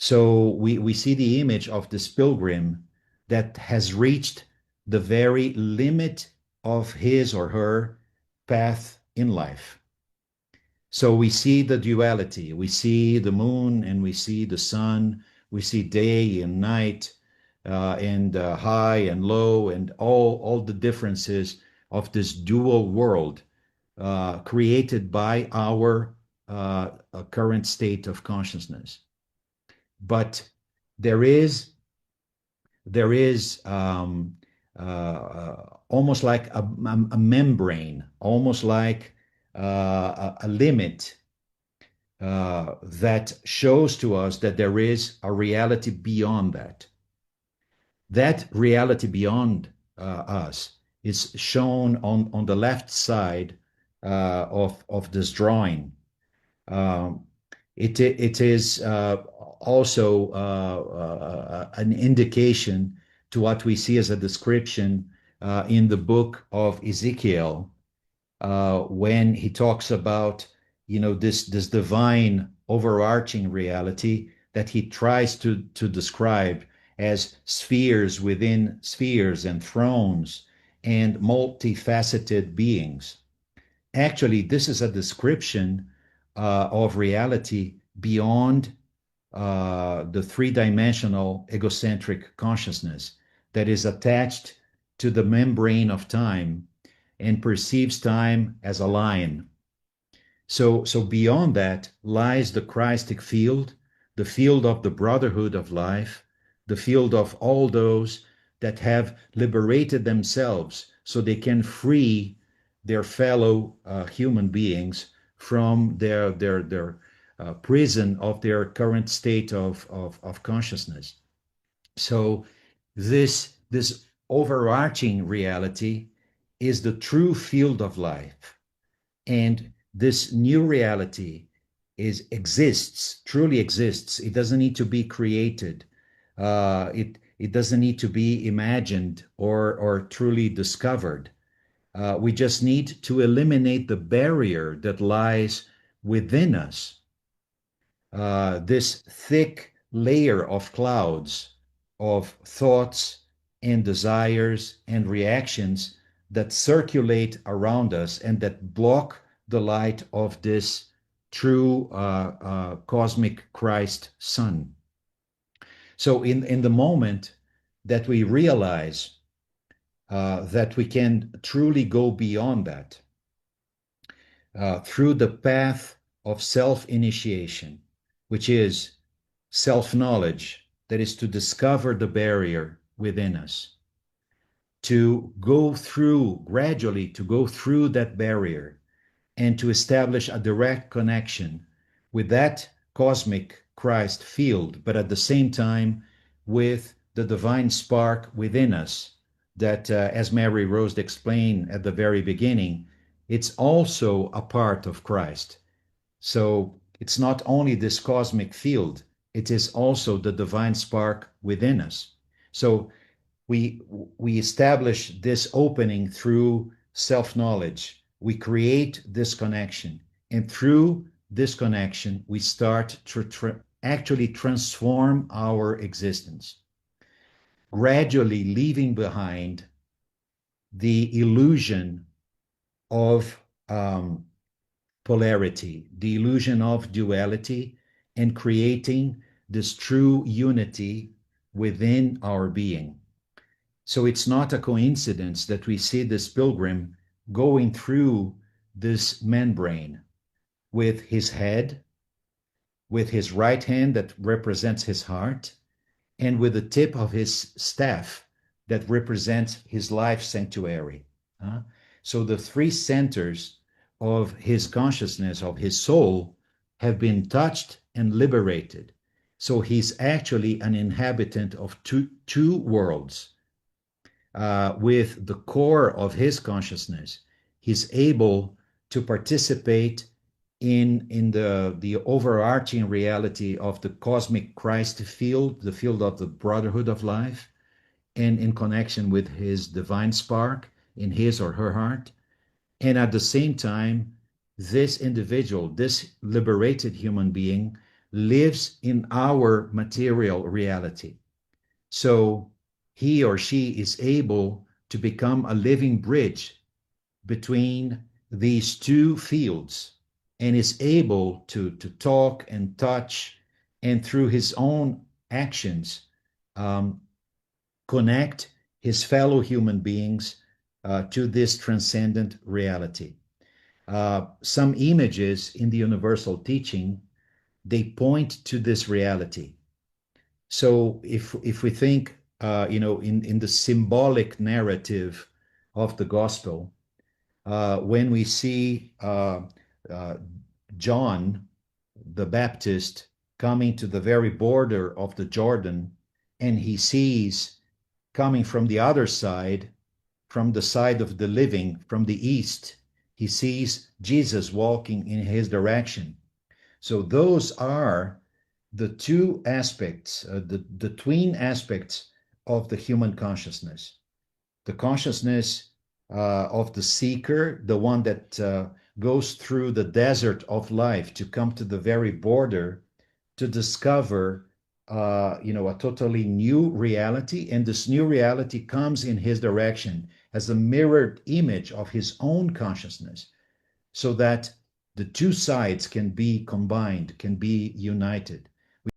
So we see the image of this pilgrim that has reached the very limit of his or her path in life. So we see the duality. We see the moon and we see the sun. We see day and night, and high and low, and all the differences of this dual world created by our current state of consciousness. But there is almost like a membrane, almost like a limit that shows to us that there is a reality beyond that. That reality beyond us is shown on the left side of this drawing. Um, it is also an indication to what we see as a description in the book of Ezekiel, when he talks about, this divine overarching reality that he tries to describe as spheres within spheres and thrones and multifaceted beings. Actually, this is a description of reality beyond the three-dimensional egocentric consciousness that is attached to the membrane of time and perceives time as a line. So beyond that lies the Christic field, the field of the brotherhood of life, the field of all those that have liberated themselves so they can free their fellow human beings from their prison of their current state of consciousness. So this overarching reality is the true field of life. And this new reality truly exists. It doesn't need to be created. It doesn't need to be imagined or truly discovered. We just need to eliminate the barrier that lies within us, this thick layer of clouds of thoughts and desires and reactions that circulate around us and that block the light of this true cosmic Christ Sun. So, in the moment that we realize that we can truly go beyond that through the path of self initiation, which is self knowledge, that is to discover the barrier within us, to go through gradually, to go through that barrier and to establish a direct connection with that cosmic Christ field, but at the same time with the divine spark within us that, as Mary Rose explained at the very beginning, it's also a part of Christ. So it's not only this cosmic field, it is also the divine spark within us. So we we establish this opening through self-knowledge. We create this connection, and through this connection, we start to actually transform our existence, gradually leaving behind the illusion of polarity, the illusion of duality, and creating this true unity within our being. So it's not a coincidence that we see this pilgrim going through this membrane with his head, with his right hand that represents his heart, and with the tip of his staff that represents his life sanctuary. So the three centers of his consciousness, of his soul, have been touched and liberated. So he's actually an inhabitant of two worlds. With the core of his consciousness, he's able to participate in the overarching reality of the cosmic Christ field, the field of the brotherhood of life, and in connection with his divine spark in his or her heart. And at the same time, this individual, this liberated human being, lives in our material reality. So he or she is able to become a living bridge between these two fields and is able to talk and touch and through his own actions um, connect his fellow human beings to this transcendent reality. Some images in the universal teaching, they point to this reality. So if we think, in the symbolic narrative of the gospel, when we see uh, John the Baptist coming to the very border of the Jordan, and he sees coming from the other side, from the side of the living, from the east, he sees Jesus walking in his direction. So those are the two aspects, the twin aspects of the human consciousness. The consciousness of the seeker, the one that goes through the desert of life to come to the very border to discover, a totally new reality. And this new reality comes in his direction as a mirrored image of his own consciousness, so that the two sides can be combined, can be united.